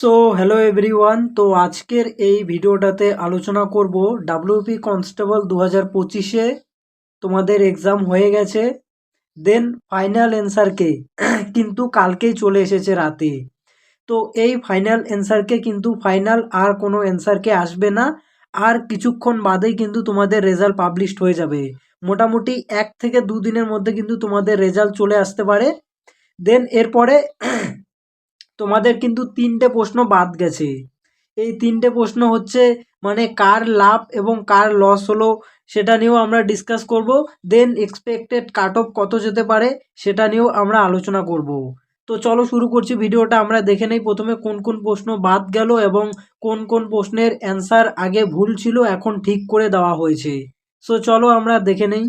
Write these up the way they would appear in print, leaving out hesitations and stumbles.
So hello everyone, তো আজকের এই ভিডিওটাতে আলোচনা করব ডাব্লিউপি কনস্টেবল 2025-এ তোমাদের এক্সাম হয়ে গেছে। দেন ফাইনাল অ্যান্সারকে কিন্তু কালকেই চলে এসেছে রাতে। তো এই ফাইনাল অ্যান্সারকে কিন্তু ফাইনাল আর কোনো অ্যান্সারকে আসবে না, আর কিছুক্ষণ বাদেই কিন্তু তোমাদের রেজাল্ট পাবলিশড হয়ে যাবে। মোটামুটি 1 থেকে 2 দিনের মধ্যে কিন্তু তোমাদের রেজাল্ট চলে আসতে পারে। দেন এরপরে তোমাদের কিন্তু 3টে প্রশ্ন বাদ গেছে। এই 3টে প্রশ্ন হচ্ছে মানে কার লাভ এবং কার লস হলো সেটা নিয়েও আমরা ডিসকাস করব। দেন এক্সপেক্টেড কাট অফ কত যেতে পারে সেটা নিয়েও আমরা আলোচনা করব। তো চলো শুরু করছি ভিডিওটা। আমরা দেখে নেই প্রথমে কোন কোন প্রশ্ন বাদ গেল এবং কোন কোন প্রশ্নের অ্যান্সার আগে ভুল ছিল এখন ঠিক করে দেওয়া হয়েছে। সো চলো আমরা দেখে নেই।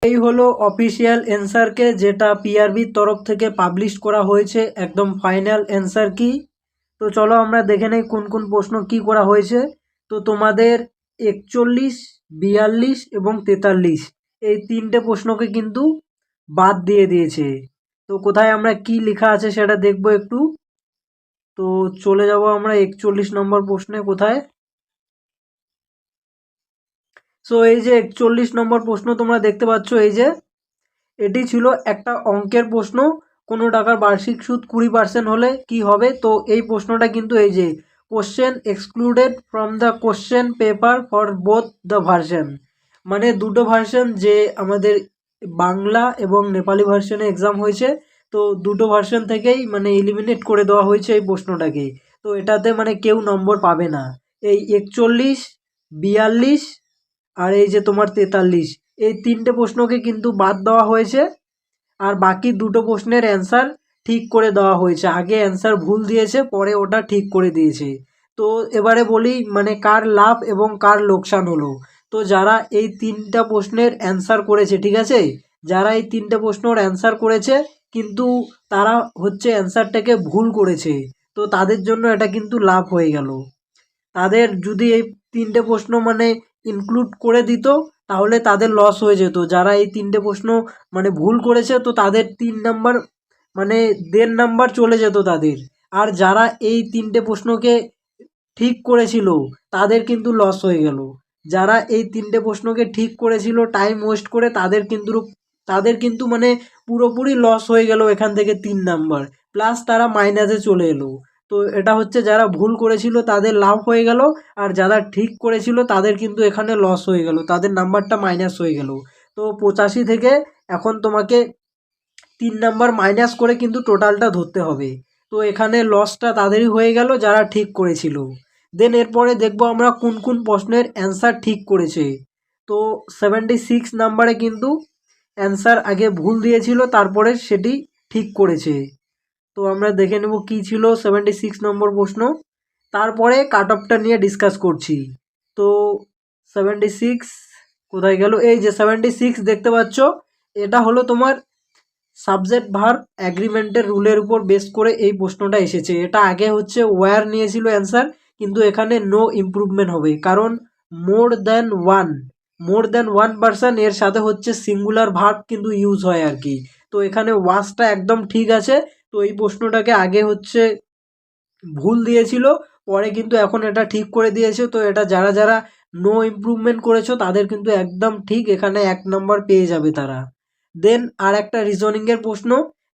এই হলো অফিসিয়াল অ্যান্সারকে যেটা পিআরবির তরফ থেকে পাবলিশ করা হয়েছে, একদম ফাইনাল অ্যান্সার কি। তো চলো আমরা দেখে নেই কোন কোন প্রশ্ন কি করা হয়েছে। তো তোমাদের 41, 42 এবং 43 এই 3টে প্রশ্নকে কিন্তু বাদ দিয়ে দিয়েছে। তো কোথায় আমরা কি লেখা আছে সেটা দেখবো একটু। তো চলে যাব আমরা 41 নম্বর প্রশ্নে। কোথায়? সো এই যে 41 নম্বর প্রশ্ন তোমরা দেখতে পাচ্ছ, এই যে এটি ছিল একটা অঙ্কের প্রশ্ন। কোনো টাকার বার্ষিক সুদ 20% হলে কি হবে। তো এই প্রশ্নটা কিন্তু এই যে question excluded from the question paper for both the version, মানে দুটো ভার্সন যে আমাদের বাংলা এবং নেপালি ভার্সনে এক্সাম হয়েছে, তো দুটো ভার্সন থেকেই মানে এলিমিনেট করে দেওয়া হয়েছে এই প্রশ্নটাকে। তো এটাতে মানে কেউ নম্বর পাবে না। এই 41, 42 আর এই যে তোমার 43 এই 3টে প্রশ্নকে কিন্তু বাদ দেওয়া হয়েছে, আর বাকি দুটো প্রশ্নের অ্যান্সার ঠিক করে দেওয়া হয়েছে। আগে অ্যান্সার ভুল দিয়েছে, পরে ওটা ঠিক করে দিয়েছে। তো এবারে বলি মানে কার লাভ এবং কার লোকসান হলো। তো যারা এই 3টা প্রশ্নের অ্যান্সার করেছে, ঠিক আছে, যারা এই 3টে প্রশ্নের অ্যান্সার করেছে কিন্তু তারা হচ্ছে অ্যান্সারটাকে ভুল করেছে, তো তাদের জন্য এটা কিন্তু লাভ হয়ে গেল। তাদের যদি এই 3টে প্রশ্ন মানে ইনক্লুড করে দিত তাহলে তাদের লস হয়ে যেত। যারা এই 3টে প্রশ্ন মানে ভুল করেছে তো তাদের 3 নাম্বার মানে 1.5 নাম্বার চলে যেত তাদের। আর যারা এই 3টে প্রশ্নকে ঠিক করেছিল তাদের কিন্তু লস হয়ে গেল। যারা এই 3টে প্রশ্নকে ঠিক করেছিল টাইম ওয়েস্ট করে তাদের কিন্তু মানে পুরোপুরি লস হয়ে গেল এখান থেকে 3 নাম্বার, প্লাস তারা মাইনাসে চলে এলো। তো এটা হচ্ছে যারা ভুল করেছিল তাদের লাভ হয়ে গেল, আর যারা ঠিক করেছিল তাদের কিন্তু এখানে লস হয়ে গেল, তাদের নাম্বারটা মাইনাস হয়ে গেল। তো 85 থেকে এখন তোমাকে 3 নাম্বার মাইনাস করে কিন্তু টোটালটা ধরতে হবে। তো এখানে লসটা তাদেরই হয়ে গেল যারা ঠিক করেছিল। দেন এরপরে দেখবো আমরা কোন কোন প্রশ্নের অ্যান্সার ঠিক করেছে। তো 76 নাম্বারে কিন্তু অ্যান্সার আগে ভুল দিয়েছিল, তারপরে সেটি ঠিক করেছে। তো আমরা দেখে নেব কি ছিল 76 নম্বর প্রশ্ন, তারপরে কাট অফটা নিয়ে ডিসকাস করছি। তো 76 কোথায় গেল, এই যে 76 দেখতে পাচ্ছ, এটা হলো তোমার সাবজেক্ট ভার্ব অ্যাগ্রিমেন্টের রুলের উপর বেস করে এই প্রশ্নটা এসেছে। এটা আগে হচ্ছে ওয়্যার নিয়েছিল অ্যান্সার, কিন্তু এখানে নো ইমপ্রুভমেন্ট হবে, কারণ মোর দ্যান ওয়ান পারসন এর সাথে হচ্ছে সিঙ্গুলার ভার্ব কিন্তু ইউজ হয় আর কি। তো এখানে ওয়াসটা একদম ঠিক আছে। তো এই প্রশ্নটাকে আগে হচ্ছে ভুল দিয়েছিল, পরে কিন্তু এখন এটা ঠিক করে দিয়েছে। তো এটা যারা যারা নো ইমপ্রুভমেন্ট করেছো তাদের কিন্তু একদম ঠিক, এখানে 1 নাম্বার পেয়ে যাবে তারা। দেন আর একটা রিজনিংয়ের প্রশ্ন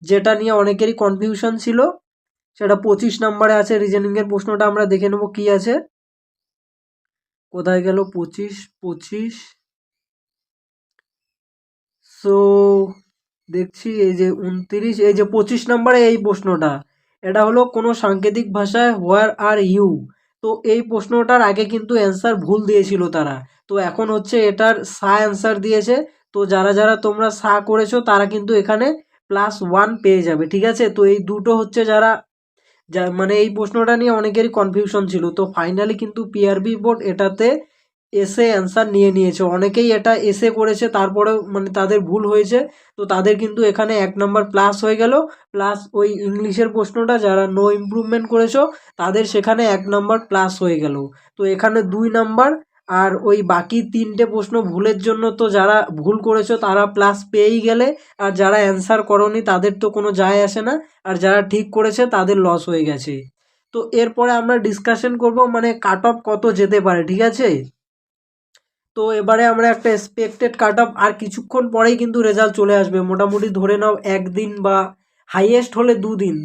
যেটা নিয়ে অনেকেরই কনফিউশন ছিল, সেটা 25 নাম্বারে আছে। রিজনিংয়ের প্রশ্নটা আমরা দেখে নেব কি আছে। কোথায় গেল 25? সো দেখছি এই যে 29, এই যে 25 নাম্বারে এই প্রশ্নটা, এটা হলো কোনো সাংকেতিক ভাষায় হোয়ার আর ইউ। তো এই প্রশ্নটার আগে কিন্তু অ্যান্সার ভুল দিয়েছিল তারা, তো এখন হচ্ছে এটার সা অ্যান্সার দিয়েছে। তো যারা যারা তোমরা সা করেছো তারা কিন্তু এখানে +1 পেয়ে যাবে, ঠিক আছে। তো এই দুটো হচ্ছে যারা মানে এই প্রশ্নটা নিয়ে অনেকেরই কনফিউশন ছিল, তো ফাইনালি কিন্তু পিআরবি বোর্ড এটাতে এসে অ্যান্সার নিয়ে নিয়েছে। অনেকেই এটা এসে করেছে তারপরেও মানে তাদের ভুল হয়েছে, তো তাদের কিন্তু এখানে 1 নাম্বার প্লাস হয়ে গেল। প্লাস ওই ইংলিশের প্রশ্নটা যারা নো ইমপ্রুভমেন্ট করেছো তাদের সেখানে 1 নাম্বার প্লাস হয়ে গেল। তো এখানে 2 নাম্বার, আর ওই বাকি 3টে প্রশ্ন ভুলের জন্য তো যারা ভুল করেছো তারা প্লাস পেয়েই গেলে, আর যারা অ্যান্সার করনি তাদের তো কোনো যায় আসে না, আর যারা ঠিক করেছে তাদের লস হয়ে গেছে। তো এরপরে আমরা ডিসকাশন করব মানে কাট অফ কত যেতে পারে, ঠিক আছে। তো এবারে আমরা একটা এক্সপেক্টেড কাট অফ, আর কিছুক্ষণ পরেই কিন্তু রেজাল্ট চলে আসবে, মোটামুটি ধরে নাও একদিন বা হাইয়েস্ট হলে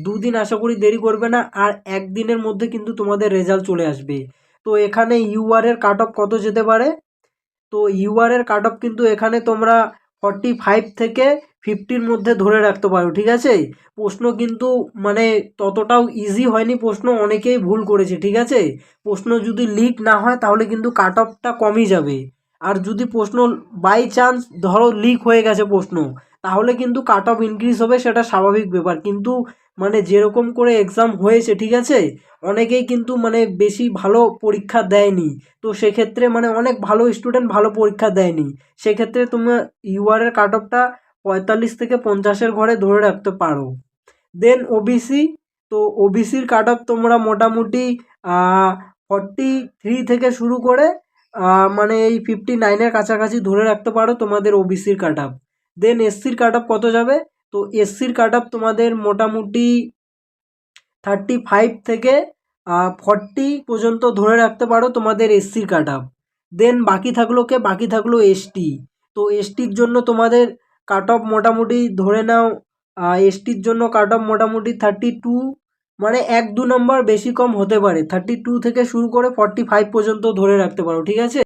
দুদিন আশা করি দেরি করবে না, আর একদিনের মধ্যে কিন্তু তোমাদের রেজাল্ট চলে আসবে। তো এখানে ইউআর এর কাট অফ কত যেতে পারে, তো ইউআর এর কাট অফ কিন্তু এখানে তোমরা 45 থেকে 50-র মধ্যে ধরে রাখতে পারো, ঠিক আছে। প্রশ্ন কিন্তু মানে ততটাও ইজি হয়নি, প্রশ্ন অনেকেই ভুল করেছে, ঠিক আছে। প্রশ্ন যদি লিক না হয় তাহলে কিন্তু কাট অফটা কমই যাবে, আর যদি প্রশ্ন বাই চান্স ধরো লিক হয়ে গেছে প্রশ্ন, তাহলে কিন্তু কাট অফ ইনক্রিজ হবে, সেটা স্বাভাবিক ব্যাপার। কিন্তু মানে যেরকম করে এক্সাম হয়েছে, ঠিক আছে, অনেকেই কিন্তু মানে বেশি ভালো পরীক্ষা দেয়নি, তো সেক্ষেত্রে মানে অনেক ভালো স্টুডেন্ট ভালো পরীক্ষা দেয়নি, সেক্ষেত্রে তুমি ইউআর এর কাট অফটা 45 থেকে 50-এর ঘরে ধরে রাখতে পারো। দেন ওবিসি, তো ওবিসির কাট অফ তোমরা মোটামুটি 43 থেকে শুরু করে মানে এই 59-এর কাছাকাছি ধরে রাখতে পারো তোমাদের ওবিসির কাট অফ। দেন এসসির কাট অফ কত যাবে, তো এসসির কাট অফ তোমাদের মোটামুটি 35 থেকে 40 পর্যন্ত ধরে রাখতে পারো তোমাদের এসসির কাট অফ। দেন বাকি থাকলো এসটি, তো এসটির জন্য তোমাদের কাট অফ মোটামুটি ধরে নাও, এসটির জন্য কাট অফ মোটামুটি 32, মানে 1-2 নম্বর বেশি কম হতে পারে, 32 থেকে শুরু করে 45 পর্যন্ত ধরে রাখতে পারো, ঠিক আছে।